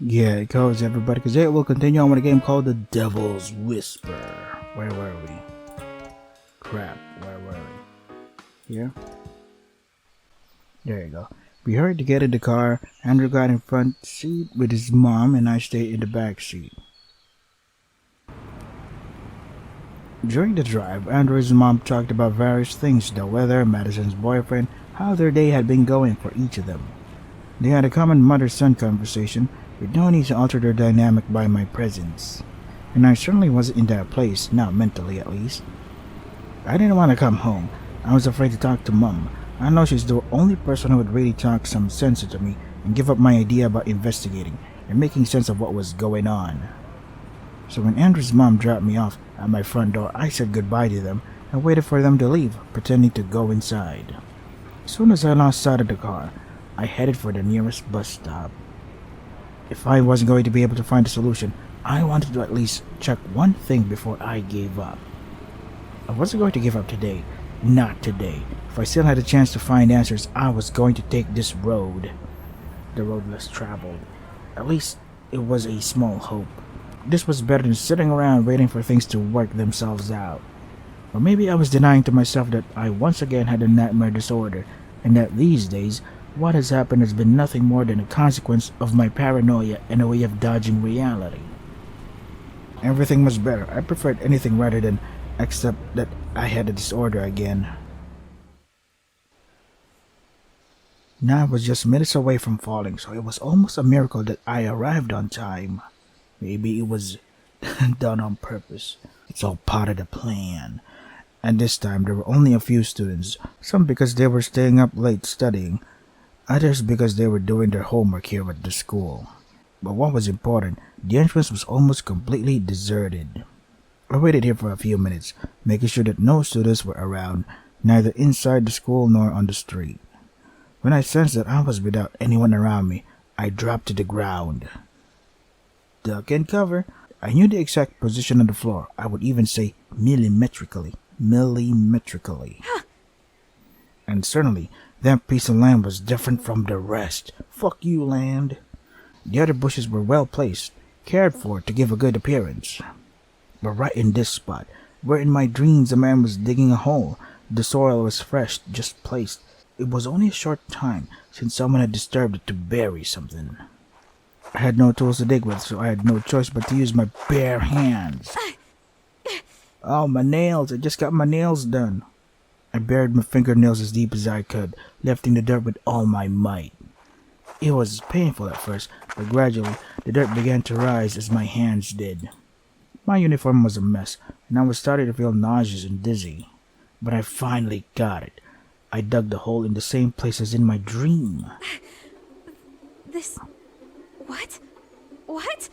Yeah, it goes everybody, because it will continue on with a game called The Devil's Whisper. Where were we? Crap, where were we? Here? There you go. We hurried to get in the car. Andrew got in front seat with his mom, and I stayed in the back seat. During the drive, Andrew's mom talked about various things: the weather, Madison's boyfriend, how their day had been going for each of them. They had a common mother-son conversation, with no need to alter their dynamic by my presence. And I certainly wasn't in that place, not mentally at least. I didn't want to come home. I was afraid to talk to Mom. I know she's the only person who would really talk some sense into me and give up my idea about investigating and making sense of what was going on. So when Andrew's mom dropped me off at my front door, I said goodbye to them and waited for them to leave, pretending to go inside. As soon as I lost sight of the car, I headed for the nearest bus stop. If I wasn't going to be able to find a solution, I wanted to at least check one thing before I gave up. I wasn't going to give up today. Not today. If I still had a chance to find answers, I was going to take this road. The road less traveled. At least it was a small hope. This was better than sitting around waiting for things to work themselves out. Or maybe I was denying to myself that I once again had a nightmare disorder, and that these days, what has happened has been nothing more than a consequence of my paranoia and a way of dodging reality. Everything was better. I preferred anything rather than accept that I had a disorder again. Now I was just minutes away from falling, so it was almost a miracle that I arrived on time. Maybe it was done on purpose. It's all part of the plan. And this time there were only a few students, some because they were staying up late studying, others because they were doing their homework here at the school. But what was important, the entrance was almost completely deserted. I waited here for a few minutes, making sure that no students were around, neither inside the school nor on the street. When I sensed that I was without anyone around me, I dropped to the ground. Duck and cover. I knew the exact position on the floor. I would even say millimetrically. And certainly, that piece of land was different from the rest. Fuck you, land. The other bushes were well placed, cared for to give a good appearance. But right in this spot, where in my dreams a man was digging a hole, the soil was fresh, just placed. It was only a short time since someone had disturbed it to bury something. I had no tools to dig with, so I had no choice but to use my bare hands. Oh, my nails! I just got my nails done. I buried my fingernails as deep as I could, lifting the dirt with all my might. It was painful at first, but gradually the dirt began to rise as my hands did. My uniform was a mess, and I was starting to feel nauseous and dizzy. But I finally got it. I dug the hole in the same place as in my dream. This... What? What?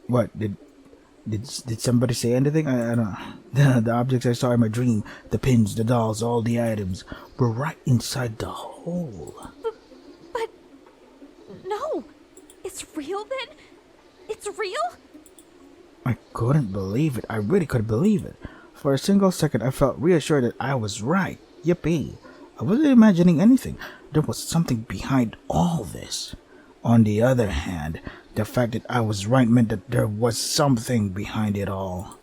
What? Did somebody say anything? I don't know. The objects I saw in my dream, the pins, the dolls, all the items, were right inside the hole. But no! It's real then? It's real? I couldn't believe it. I really couldn't believe it. For a single second, I felt reassured that I was right. Yippee. I wasn't imagining anything. There was something behind all this. On the other hand, the fact that I was right meant that there was something behind it all.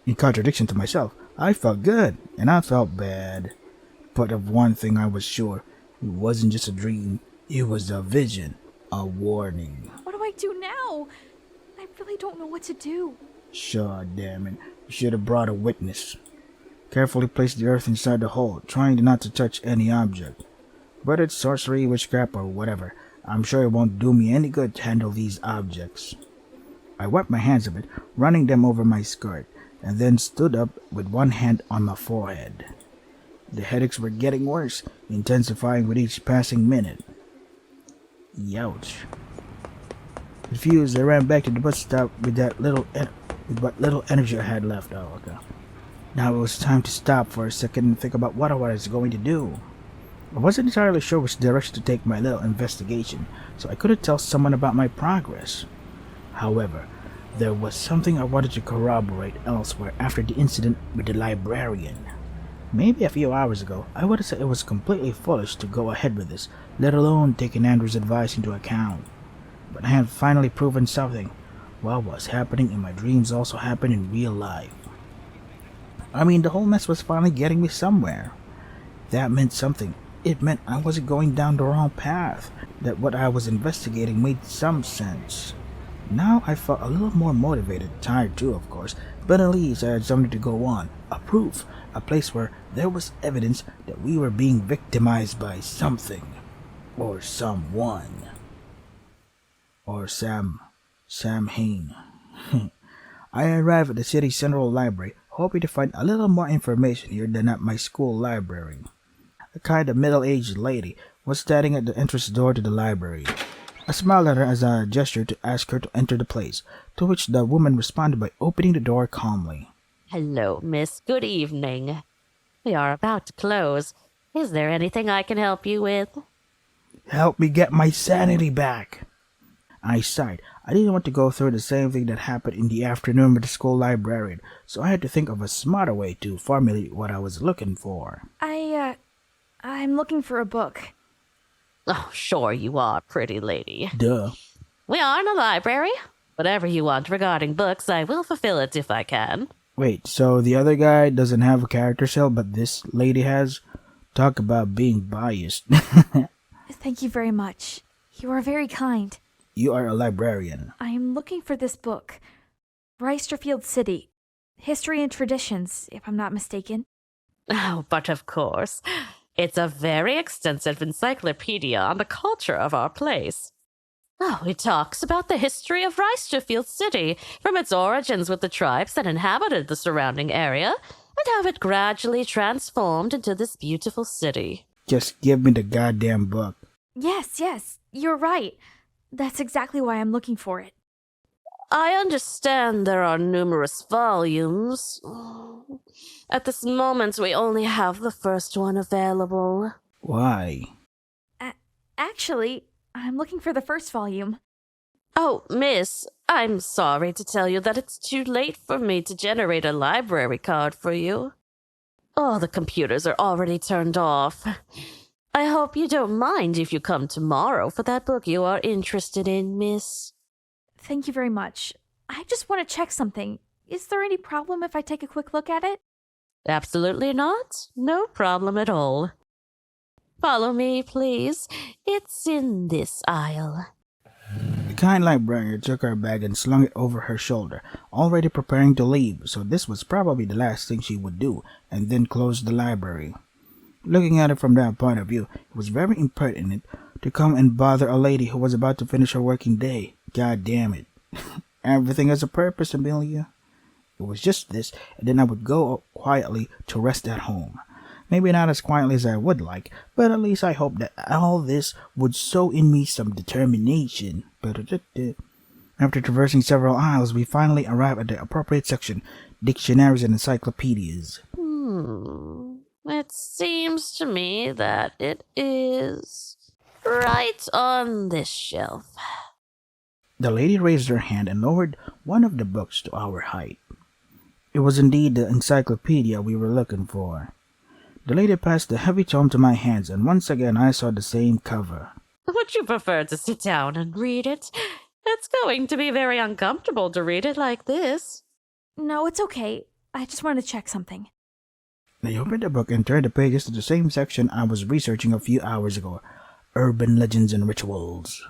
In contradiction to myself, I felt good, and I felt bad. But of one thing I was sure, it wasn't just a dream, it was a vision, a warning. What do I do now? I really don't know what to do. Sure, damn it. You should have brought a witness. Carefully place the earth inside the hole, trying not to touch any object. Whether it's sorcery, witchcraft, or whatever, I'm sure it won't do me any good to handle these objects. I wiped my hands a bit, running them over my skirt, and then stood up with one hand on my forehead. The headaches were getting worse, intensifying with each passing minute. Youch. Confused, I ran back to the bus stop with what little energy I had left. Oh, okay. Now it was time to stop for a second and think about what I was going to do. I wasn't entirely sure which direction to take my little investigation, so I couldn't tell someone about my progress. However, there was something I wanted to corroborate elsewhere after the incident with the librarian. Maybe a few hours ago, I would have said it was completely foolish to go ahead with this, let alone taking Andrew's advice into account. but I had finally proven something. What was happening in my dreams also happened in real life. I mean, the whole mess was finally getting me somewhere. That meant something. It meant I wasn't going down the wrong path, that what I was investigating made some sense. Now I felt a little more motivated, tired too, of course, but at least I had something to go on. A proof, a place where there was evidence that we were being victimized by something. Or someone. Or Sam Hain. I arrived at the city's central library, hoping to find a little more information here than at my school library. A kind of middle-aged lady was standing at the entrance door to the library. I smiled at her as I gestured to ask her to enter the place, to which the woman responded by opening the door calmly. Hello, miss. Good evening. We are about to close. Is there anything I can help you with? Help me get my sanity back. I sighed. I didn't want to go through the same thing that happened in the afternoon with the school librarian, so I had to think of a smarter way to formulate what I was looking for. I'm looking for a book. Oh, sure you are, pretty lady. Duh. We are in a library. Whatever you want regarding books, I will fulfill it if I can. Wait, so the other guy doesn't have a character cell, but this lady has? Talk about being biased. Thank you very much. You are very kind. You are a librarian. I am looking for this book. Reisterfield City. History and Traditions, if I'm not mistaken. Oh, but of course. It's a very extensive encyclopedia on the culture of our place. Oh, it talks about the history of Reisterfield City, from its origins with the tribes that inhabited the surrounding area, and how it gradually transformed into this beautiful city. Just give me the goddamn book. Yes, you're right. That's exactly why I'm looking for it. I understand there are numerous volumes. At this moment, we only have the first one available. Why? Actually, I'm looking for the first volume. Oh, miss, I'm sorry to tell you that it's too late for me to generate a library card for you. All the computers are already turned off. I hope you don't mind if you come tomorrow for that book you are interested in, miss. Thank you very much. I just want to check something. Is there any problem if I take a quick look at it? Absolutely not. No problem at all. Follow me, please. It's in this aisle. The kind librarian took her bag and slung it over her shoulder, already preparing to leave, so this was probably the last thing she would do, and then closed the library. Looking at it from that point of view, it was very impertinent to come and bother a lady who was about to finish her working day. God damn it. Everything has a purpose, Amelia. It was just this, and then I would go quietly to rest at home. Maybe not as quietly as I would like, but at least I hope that all this would sow in me some determination. After traversing several aisles, we finally arrived at the appropriate section, dictionaries and encyclopedias. It seems to me that it is right on this shelf. The lady raised her hand and lowered one of the books to our height. It was indeed the encyclopedia we were looking for. The lady passed the heavy tome to my hands, and once again I saw the same cover. Would you prefer to sit down and read it? It's going to be very uncomfortable to read it like this. No, it's okay. I just wanted to check something. I opened the book and turned the pages to the same section I was researching a few hours ago, Urban Legends and Rituals.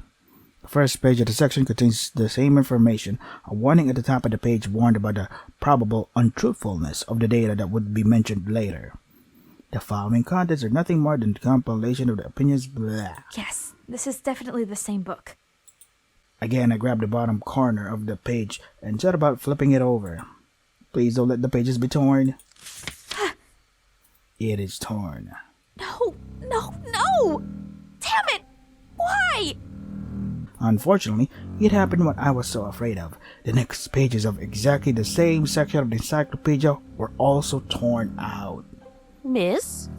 The first page of the section contains the same information. A warning at the top of the page warned about the probable untruthfulness of the data that would be mentioned later. The following contents are nothing more than a compilation of the opinions. Blah. Yes, this is definitely the same book. Again, I grabbed the bottom corner of the page and set about flipping it over. Please don't let the pages be torn. It is torn. No! Damn it! Why? Unfortunately, it happened what I was so afraid of. The next pages of exactly the same section of the encyclopedia were also torn out. Miss?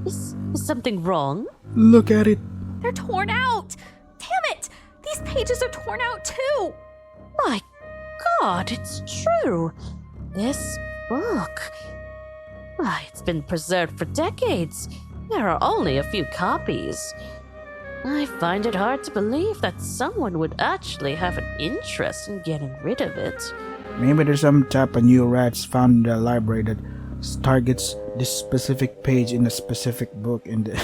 Is something wrong? Look at it. They're torn out! Damn it! These pages are torn out too! My God, it's true. This book. Why, it's been preserved for decades. There are only a few copies. I find it hard to believe that someone would actually have an interest in getting rid of it. Maybe there's some type of new rats found in the library that targets this specific page in a specific book in the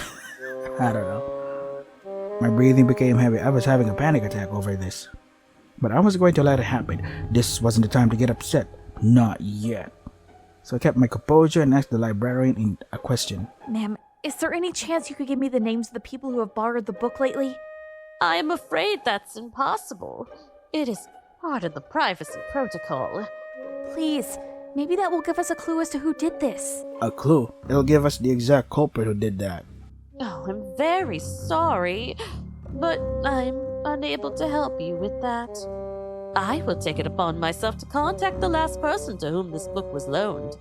I don't know. My breathing became heavy. I was having a panic attack over this. But I was going to let it happen. This wasn't the time to get upset. Not yet. So I kept my composure and asked the librarian a question. Ma'am, is there any chance you could give me the names of the people who have borrowed the book lately? I am afraid that's impossible. It is part of the privacy protocol. Please, maybe that will give us a clue as to who did this. A clue. It'll give us the exact culprit who did that. Oh, I'm very sorry, but I'm unable to help you with that. I will take it upon myself to contact the last person to whom this book was loaned.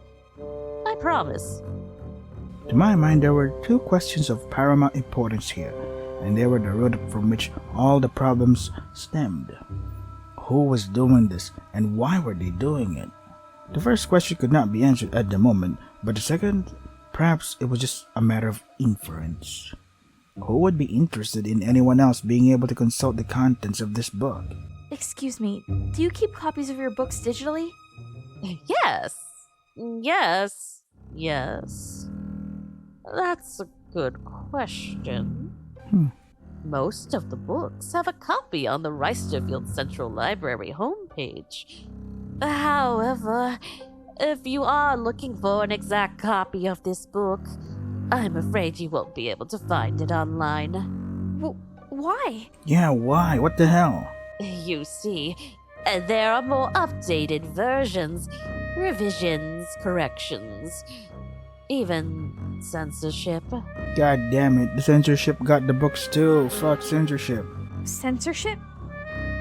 I promise. To my mind, there were two questions of paramount importance here, and they were the root from which all the problems stemmed. Who was doing this, and why were they doing it? The first question could not be answered at the moment, but the second, perhaps it was just a matter of inference. Who would be interested in anyone else being able to consult the contents of this book? Excuse me, do you keep copies of your books digitally? Yes. That's a good question. Most of the books have a copy on the Reisterfield Central Library homepage. However, if you are looking for an exact copy of this book, I'm afraid you won't be able to find it online. Why? Yeah, why? What the hell? You see, there are more updated versions, revisions, corrections, even censorship. God damn it, the censorship got the books too. Fuck censorship. Censorship?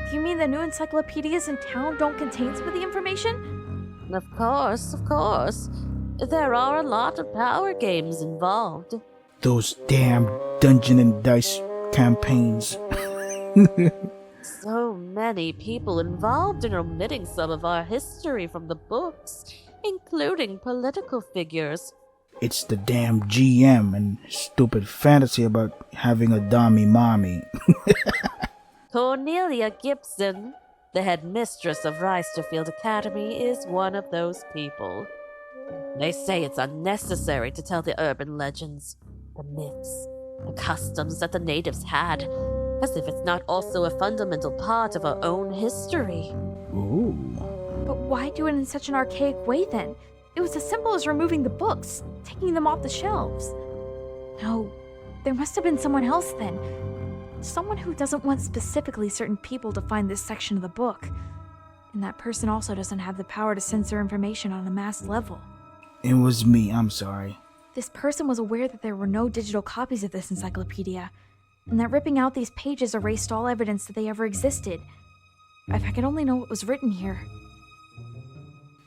Do you mean the new encyclopedias in town don't contain some of the information? Of course. There are a lot of power games involved. Those damn Dungeon and Dice campaigns. So many people involved in omitting some of our history from the books, including political figures. It's the damn GM and stupid fantasy about having a dummy mommy. Cornelia Gibson, the headmistress of Reisterfield Academy, is one of those people. They say it's unnecessary to tell the urban legends, the myths, the customs that the natives had, as if it's not also a fundamental part of our own history. Ooh. But why do it in such an archaic way then? It was as simple as removing the books, taking them off the shelves. No, there must have been someone else then. Someone who doesn't want specifically certain people to find this section of the book. And that person also doesn't have the power to censor information on a mass level. It was me, I'm sorry. This person was aware that there were no digital copies of this encyclopedia, and that ripping out these pages erased all evidence that they ever existed. If I could only know what was written here.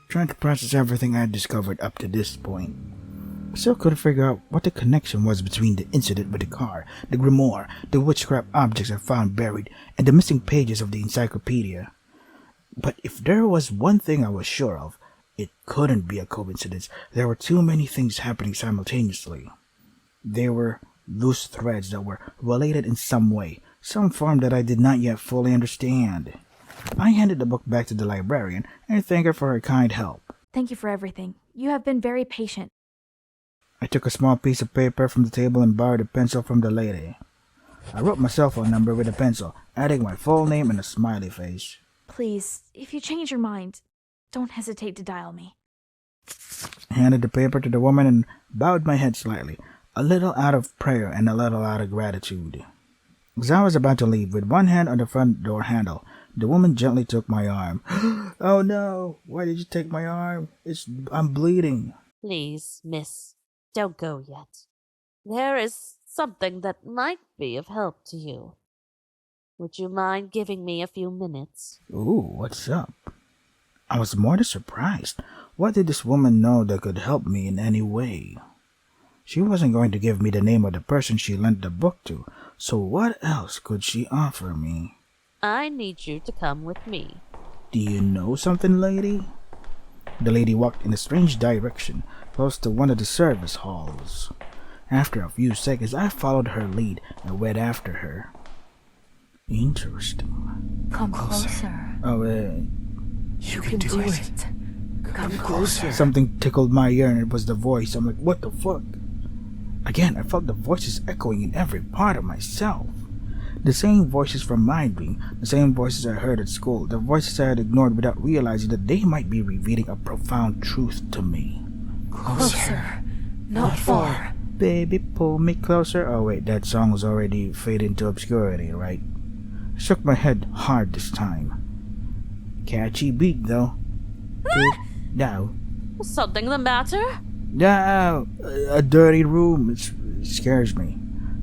Trying to process everything I had discovered up to this point. I still couldn't figure out what the connection was between the incident with the car, the grimoire, the witchcraft objects I found buried, and the missing pages of the encyclopedia. But if there was one thing I was sure of, it couldn't be a coincidence. There were too many things happening simultaneously. There were loose threads that were related in some way, some form that I did not yet fully understand. I handed the book back to the librarian and thanked her for her kind help. Thank you for everything. You have been very patient. I took a small piece of paper from the table and borrowed a pencil from the lady. I wrote my cell phone number with a pencil, adding my full name and a smiley face. Please, if you change your mind, don't hesitate to dial me. I handed the paper to the woman and bowed my head slightly, a little out of prayer and a little out of gratitude. As I was about to leave, with one hand on the front door handle, the woman gently took my arm. Oh no, why did you take my arm? I'm bleeding. Please, miss, don't go yet. There is something that might be of help to you. Would you mind giving me a few minutes? Ooh, what's up? I was more than surprised. What did this woman know that could help me in any way? She wasn't going to give me the name of the person she lent the book to, so what else could she offer me? I need you to come with me. Do you know something, lady? The lady walked in a strange direction, close to one of the service halls. After a few seconds, I followed her lead and went after her. Interesting. Come closer. Oh, You can do it. Come closer. something tickled my ear and it was the voice. I'm like, what the fuck? Again, I felt the voices echoing in every part of myself. The same voices from my dream, the same voices I heard at school, the voices I had ignored without realizing that they might be revealing a profound truth to me. Closer. Not far. Baby, pull me closer. Oh wait, that song was already faded into obscurity, right? I shook my head hard this time. Catchy beat though. No. Something the matter? No, a dirty room. It scares me.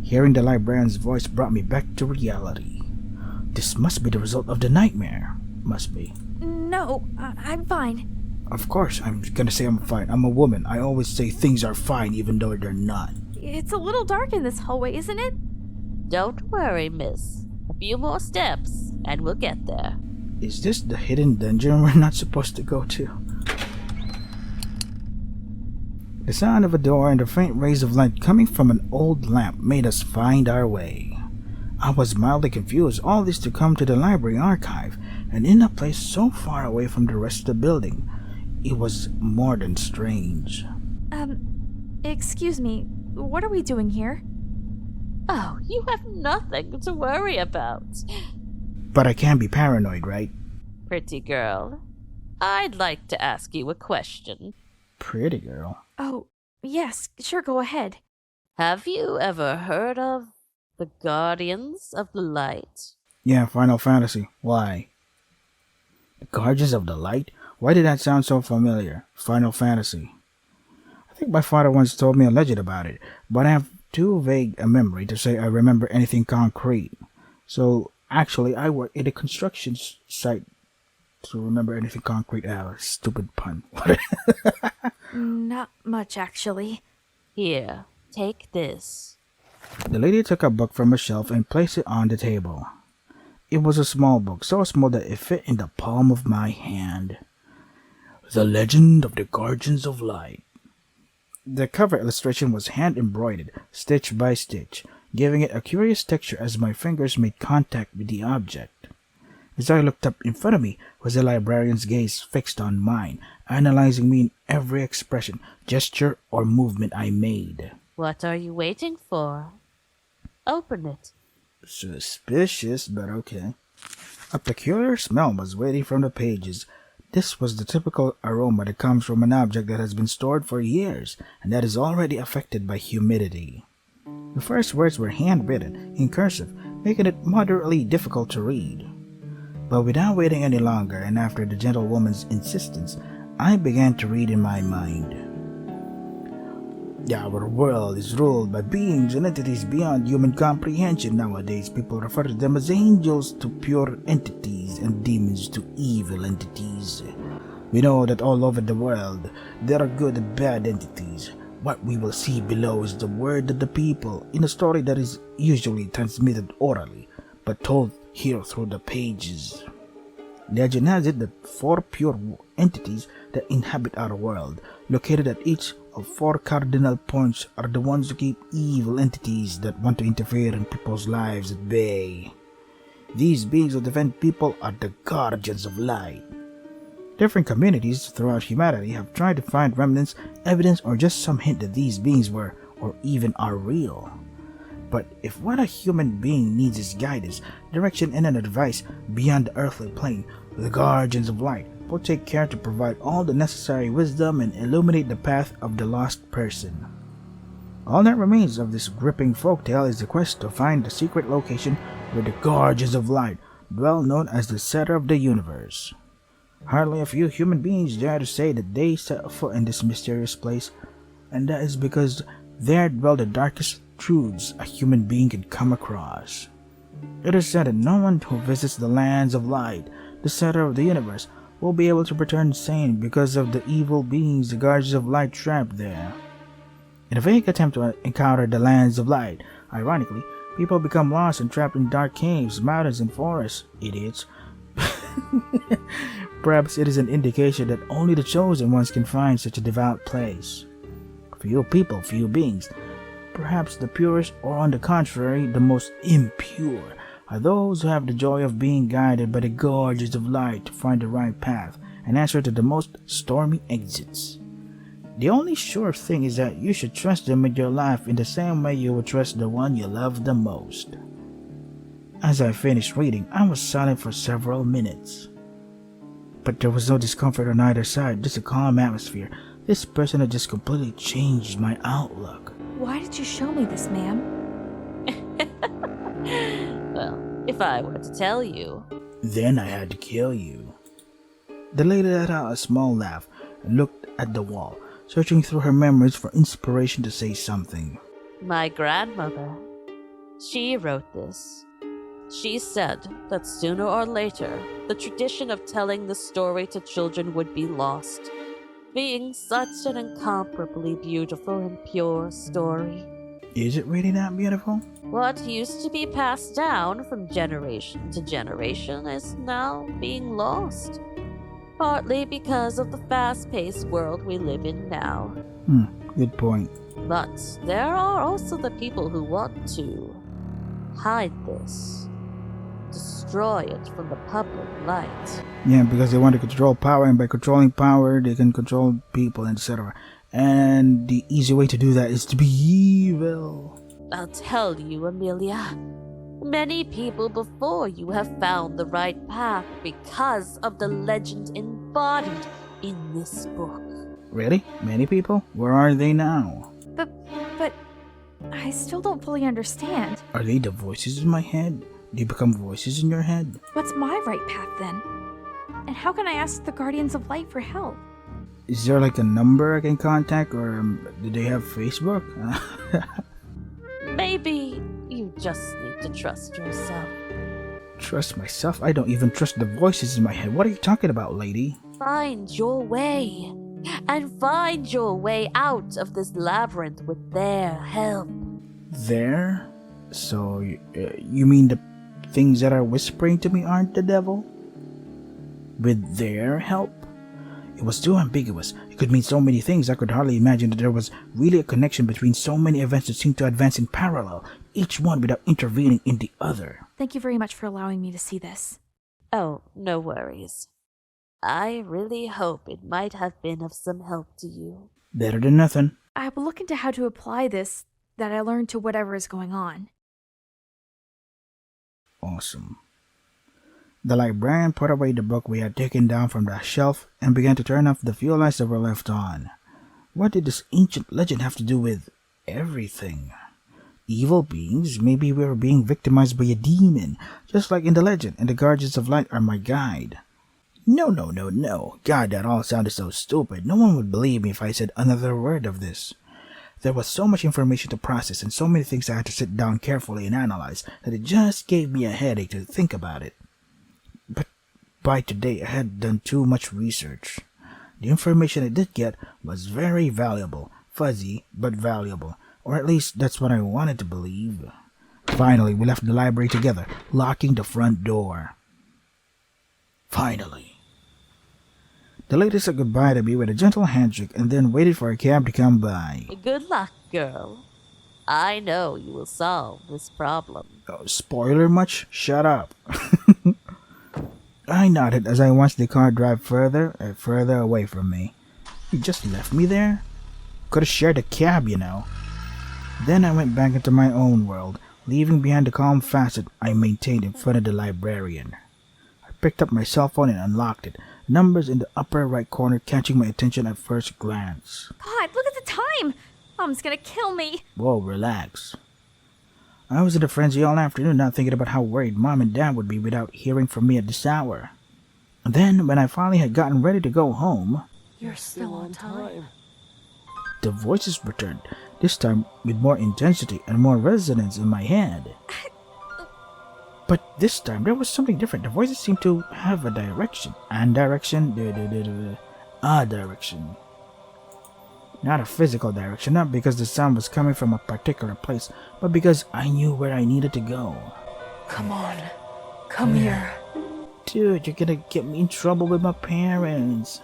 Hearing the librarian's voice brought me back to reality. This must be the result of the nightmare. Must be. No, I'm fine. Of course, I'm gonna say I'm fine. I'm a woman. I always say things are fine even though they're not. It's a little dark in this hallway, isn't it? Don't worry, miss. A few more steps, and we'll get there. Is this the hidden dungeon we're not supposed to go to? The sound of a door and the faint rays of light coming from an old lamp made us find our way. I was mildly confused, all this to come to the library archive, and in a place so far away from the rest of the building. It was more than strange. Excuse me, what are we doing here? Oh, you have nothing to worry about. But I can't be paranoid, right? Pretty girl, I'd like to ask you a question. Pretty girl. Oh, yes, sure, go ahead. Have you ever heard of the Guardians of the Light? Yeah, Final Fantasy. Why? The Guardians of the Light? Why did that sound so familiar? Final Fantasy. I think my father once told me a legend about it, but I have too vague a memory to say I remember anything concrete. So, actually, I work at a construction site to remember anything concrete. Stupid pun. Not much, actually. Here, take this. The lady took a book from a shelf and placed it on the table. It was a small book, so small that it fit in the palm of my hand. The Legend of the Guardians of Light. The cover illustration was hand-embroidered, stitch by stitch, giving it a curious texture as my fingers made contact with the object. As I looked up, in front of me was the librarian's gaze fixed on mine, analyzing me in every expression, gesture, or movement I made. What are you waiting for? Open it. Suspicious, but okay. A peculiar smell was wafting from the pages. This was the typical aroma that comes from an object that has been stored for years and that is already affected by humidity. The first words were handwritten in cursive, making it moderately difficult to read. But without waiting any longer, and after the gentlewoman's insistence, I began to read in my mind. Our world is ruled by beings and entities beyond human comprehension. Nowadays, people refer to them as angels to pure entities and demons to evil entities. We know that all over the world, there are good and bad entities. What we will see below is the word of the people in a story that is usually transmitted orally, but told here through the pages. Legend has it that 4 pure entities that inhabit our world, located at each of 4 cardinal points, are the ones who keep evil entities that want to interfere in people's lives at bay. These beings who defend people are the Guardians of Light. Different communities throughout humanity have tried to find remnants, evidence, or just some hint that these beings were, or even are real. But if what a human being needs is guidance, direction, and an advice beyond the earthly plane, the Guardians of Light will take care to provide all the necessary wisdom and illuminate the path of the lost person. All that remains of this gripping folktale is the quest to find the secret location where the Guardians of Light dwell, known as the Center of the Universe. Hardly a few human beings dare to say that they set foot in this mysterious place, and that is because there dwell the darkest truths a human being can come across. It is said that no one who visits the lands of light, the center of the universe, will be able to return sane because of the evil beings the Guardians of Light trapped there. In a vague attempt to encounter the lands of light, ironically, people become lost and trapped in dark caves, mountains, and forests. Idiots. Perhaps it is an indication that only the chosen ones can find such a devout place. Few people, few beings. Perhaps the purest, or on the contrary, the most impure, are those who have the joy of being guided by the gorges of light to find the right path and answer to the most stormy exits. The only sure thing is that you should trust them with your life in the same way you would trust the one you love the most. As I finished reading, I was silent for several minutes. But there was no discomfort on either side, just a calm atmosphere. This person had just completely changed my outlook. Why did you show me this, ma'am? Well, if I were to tell you. Then I had to kill you. The lady let out a small laugh and looked at the wall, searching through her memories for inspiration to say something. My grandmother. She wrote this. She said that sooner or later, the tradition of telling the story to children would be lost, being such an incomparably beautiful and pure story. Is it really that beautiful? What used to be passed down from generation to generation is now being lost, partly because of the fast-paced world we live in now. Good point. But there are also the people who want to hide this, destroy it from the public light. Yeah, because they want to control power, and by controlling power, they can control people, etc. And the easy way to do that is to be evil. I'll tell you, Amelia, many people before you have found the right path because of the legend embodied in this book. Really? Many people? Where are they now? But I still don't fully understand. Are they the voices in my head? Do you become voices in your head? What's my right path then? And how can I ask the Guardians of Light for help? Is there like a number I can contact, or do they have Facebook? Maybe you just need to trust yourself. Trust myself? I don't even trust the voices in my head. What are you talking about, lady? Find your way. And find your way out of this labyrinth with their help. There? So, you mean the things that are whispering to me aren't the devil? With their help? It was too ambiguous. It could mean so many things I could hardly imagine that there was really a connection between so many events that seemed to advance in parallel, each one without intervening in the other. Thank you very much for allowing me to see this. Oh, no worries. I really hope it might have been of some help to you. Better than nothing. I will look into how to apply this that I learned to whatever is going on. Awesome. The librarian put away the book we had taken down from the shelf and began to turn off the fuel lights that were left on. What did this ancient legend have to do with everything? Evil beings? Maybe we were being victimized by a demon, just like in the legend, and the Guardians of Light are my guide. No. God, that all sounded so stupid. No one would believe me if I said another word of this. There was so much information to process and so many things I had to sit down carefully and analyze that it just gave me a headache to think about it. But by today, I had done too much research. The information I did get was very valuable, fuzzy but valuable, or at least that's what I wanted to believe. Finally, we left the library together, locking the front door. Finally. The lady said goodbye to me with a gentle handshake and then waited for a cab to come by. Good luck, girl. I know you will solve this problem. Oh, spoiler much? Shut up. I nodded as I watched the car drive further and further away from me. He just left me there? Could have shared a cab, you know. Then I went back into my own world, leaving behind the calm facet I maintained in front of the librarian. I picked up my cell phone and unlocked it, numbers in the upper right corner catching my attention at first glance. God, look at the time! Mom's gonna kill me! Whoa, relax. I was in a frenzy all afternoon, not thinking about how worried Mom and Dad would be without hearing from me at this hour. And then, when I finally had gotten ready to go home, You're still on time. the voices returned, this time with more intensity and more resonance in my head. But this time, there was something different. The voices seemed to have a direction. A direction. Not a physical direction, not because the sound was coming from a particular place, but because I knew where I needed to go. Come on. Come here. Dude, you're gonna get me in trouble with my parents.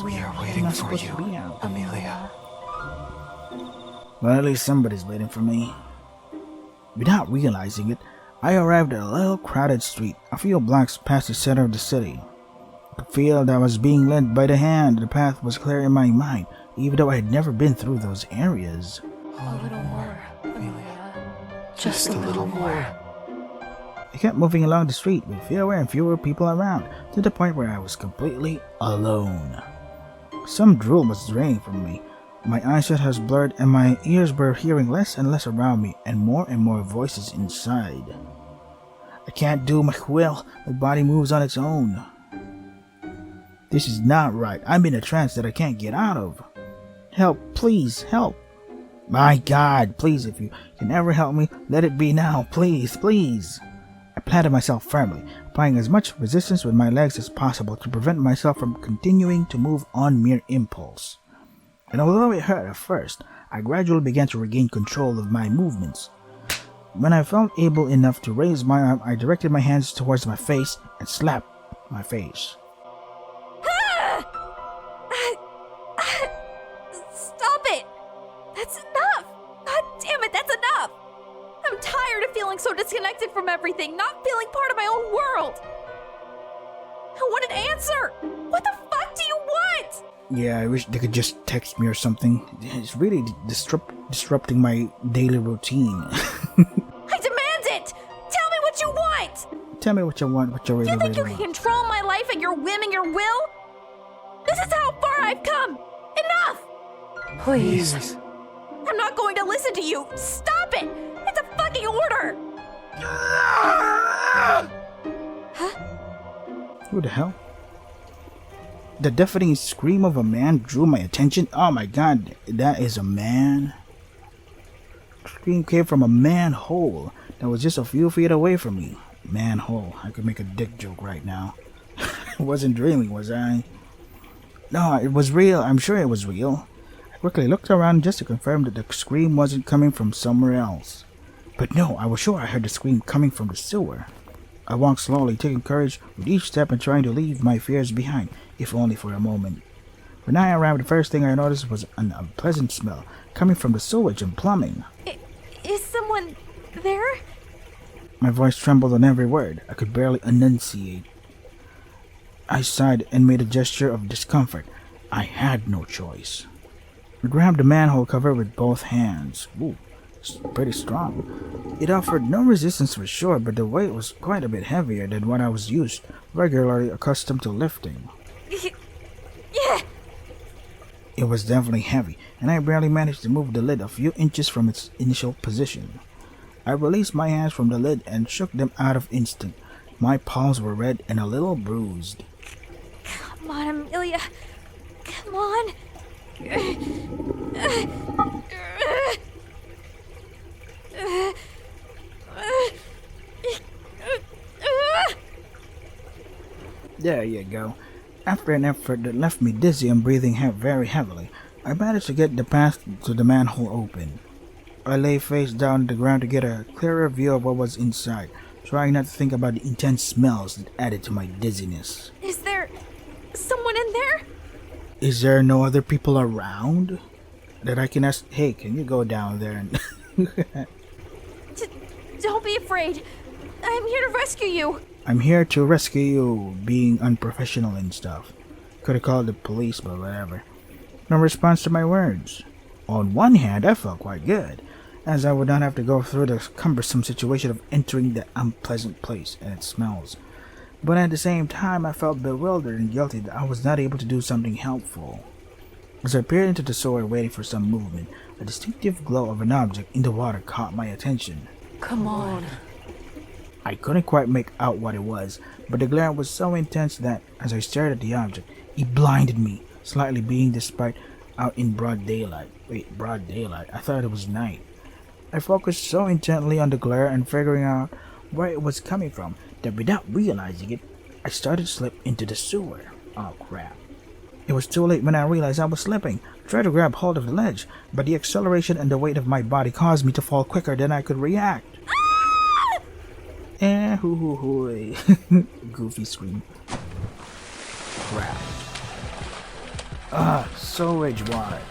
We are I'm waiting not for supposed you, to be out. Amelia. Well, at least somebody's waiting for me. Without realizing it, I arrived at a little crowded street, a few blocks past the center of the city. I could feel that I was being led by the hand. The path was clear in my mind, even though I had never been through those areas. A little more, Amelia. Just a little more. I kept moving along the street with fewer and fewer people around, to the point where I was completely alone. Some drool was draining from me. My eyesight was blurred and my ears were hearing less and less around me and more voices inside. I can't do my will. My body moves on its own. This is not right. I'm in a trance that I can't get out of. Help, please, help. My God, please, if you can ever help me, let it be now, please, please. I planted myself firmly, applying as much resistance with my legs as possible to prevent myself from continuing to move on mere impulse. And although it hurt at first, I gradually began to regain control of my movements. When I felt able enough to raise my arm, I directed my hands towards my face and slapped my face. Stop it! That's enough! God damn it, that's enough! I'm tired of feeling so disconnected from everything, not feeling part of my own world! I want an answer! What the fuck do you want? Yeah, I wish they could just text me or something. It's really disrupting my daily routine. I demand it! Tell me what you want! Tell me what you want, what you really, Do you think really you want. can control my life at your whim and your will? This is how far I've come! Enough! Please. I'm not going to listen to you! Stop it! It's a fucking order! Who the hell? The deafening scream of a man drew my attention. Oh my God, that is a man. The scream came from a manhole that was just a few feet away from me. Manhole. I could make a dick joke right now. I wasn't dreaming, was I? No, it was real. I'm sure it was real. I quickly looked around just to confirm that the scream wasn't coming from somewhere else. But no, I was sure I heard the scream coming from the sewer. I walked slowly, taking courage with each step and trying to leave my fears behind, if only for a moment. When I arrived, the first thing I noticed was an unpleasant smell coming from the sewage and plumbing. Is someone there? My voice trembled on every word. I could barely enunciate. I sighed and made a gesture of discomfort. I had no choice. I grabbed the manhole cover with both hands. Ooh, it's pretty strong. It offered no resistance for sure, but the weight was quite a bit heavier than what I was regularly accustomed to lifting. Yeah! It was definitely heavy, and I barely managed to move the lid a few inches from its initial position. I released my hands from the lid and shook them out of instant. My palms were red and a little bruised. Come on, Amelia. Come on. There you go. After an effort that left me dizzy and breathing very heavily, I managed to get the path to the manhole open. I lay face down on the ground to get a clearer view of what was inside, trying not to think about the intense smells that added to my dizziness. Is there someone in there? Is there no other people around that I can ask, hey, can you go down there and... Don't be afraid. I'm here to rescue you. I'm here to rescue you, being unprofessional and stuff. Could have called the police, but whatever. No response to my words. On one hand, I felt quite good, as I would not have to go through the cumbersome situation of entering the unpleasant place and its smells. But at the same time, I felt bewildered and guilty that I was not able to do something helpful. As I peered into the sewer waiting for some movement, a distinctive glow of an object in the water caught my attention. Come on. I couldn't quite make out what it was, but the glare was so intense that, as I stared at the object, it blinded me, slightly being despite out in broad daylight. Wait, broad daylight? I thought it was night. I focused so intently on the glare and figuring out where it was coming from that without realizing it, I started to slip into the sewer. Oh crap. It was too late when I realized I was slipping. I tried to grab hold of the ledge, but the acceleration and the weight of my body caused me to fall quicker than I could react. Goofy scream. Crap. Sewage water.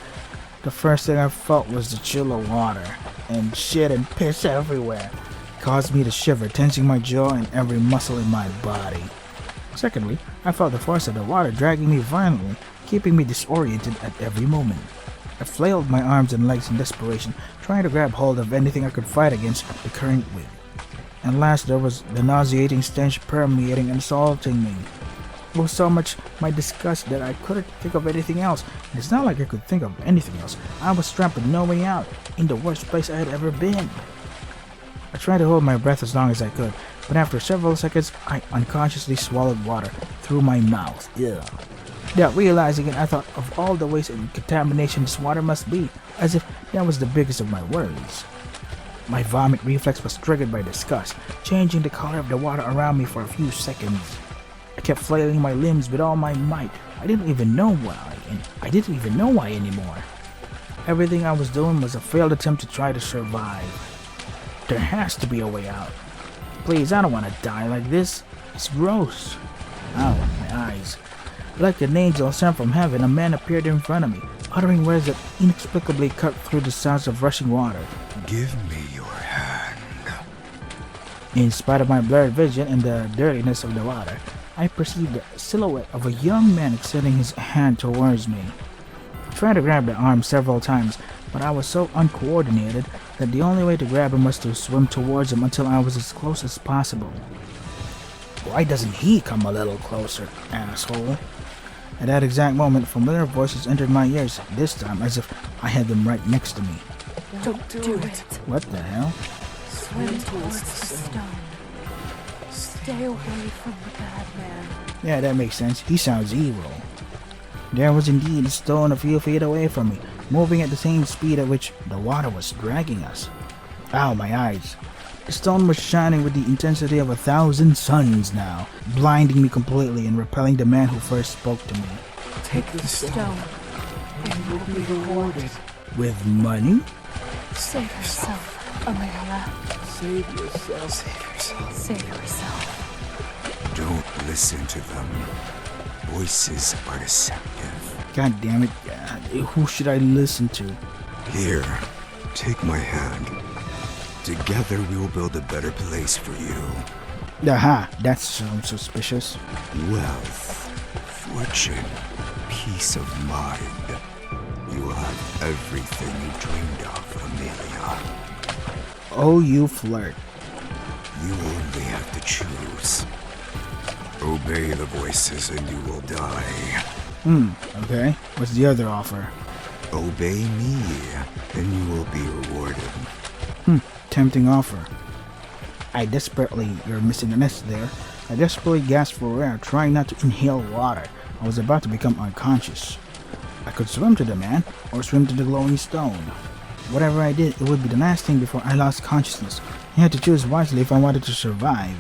The first thing I felt was the chill of water, and shit and piss everywhere. It caused me to shiver, tensing my jaw and every muscle in my body. Secondly, I felt the force of the water dragging me violently, keeping me disoriented at every moment. I flailed my arms and legs in desperation, trying to grab hold of anything I could fight against the current with. And last, there was the nauseating stench permeating and assaulting me. It was so much my disgust that I couldn't think of anything else. And it's not like I could think of anything else. I was trapped with no way out, in the worst place I had ever been. I tried to hold my breath as long as I could, but after several seconds, I unconsciously swallowed water through my mouth. Ugh. Without realizing it, I thought of all the waste and contamination this water must be, as if that was the biggest of my worries. My vomit reflex was triggered by disgust, changing the color of the water around me for a few seconds. I kept flailing my limbs with all my might. I didn't even know why, and I didn't even know why anymore. Everything I was doing was a failed attempt to try to survive. There has to be a way out. Please, I don't want to die like this. It's gross. Ow, my eyes. Like an angel sent from heaven, a man appeared in front of me, uttering words that inexplicably cut through the sounds of rushing water. Give me your hand. In spite of my blurred vision and the dirtiness of the water, I perceived the silhouette of a young man extending his hand towards me. I tried to grab the arm several times, but I was so uncoordinated that the only way to grab him was to swim towards him until I was as close as possible. Why doesn't he come a little closer, asshole? At that exact moment, familiar voices entered my ears, this time as if I had them right next to me. Don't do it. What the hell? Swim towards the stone. Stay away from the bad man. Yeah, that makes sense. He sounds evil. There was indeed a stone a few feet away from me, moving at the same speed at which the water was dragging us. Ow, my eyes. The stone was shining with the intensity of 1,000 suns now, blinding me completely and repelling the man who first spoke to me. Take the stone, and you will be rewarded. With money? Save yourself, Amelia. Save yourself. Save yourself. Save yourself. Don't listen to them. Voices are deceptive. God damn it. Who should I listen to? Here, take my hand. Together we will build a better place for you. Aha, that sounds suspicious. Wealth, fortune, peace of mind. You will have everything you dreamed of, Amelia. Oh, you flirt. You only have to choose. Obey the voices and you will die. Okay. What's the other offer? Obey me and you will be rewarded. Tempting offer. You're missing an S there. I desperately gasped for air, trying not to inhale water. I was about to become unconscious. I could swim to the man, or swim to the glowing stone. Whatever I did, it would be the last thing before I lost consciousness. I had to choose wisely if I wanted to survive.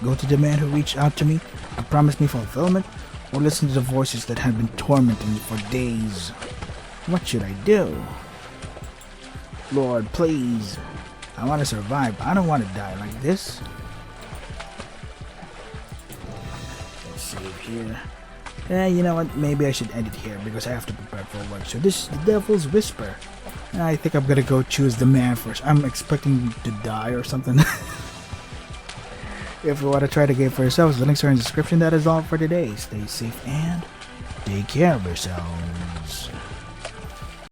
Go to the man who reached out to me and promised me fulfillment, or listen to the voices that had been tormenting me for days. What should I do? Lord, please. I want to survive. I don't want to die like this. Let's save here. You know what? Maybe I should end it here because I have to prepare for work. So this is the Devil's Whisper. I think I'm gonna go choose the man first. I'm expecting to die or something. If you want to try the game for yourselves, the links are in the description. That is all for today. Stay safe and take care of yourselves.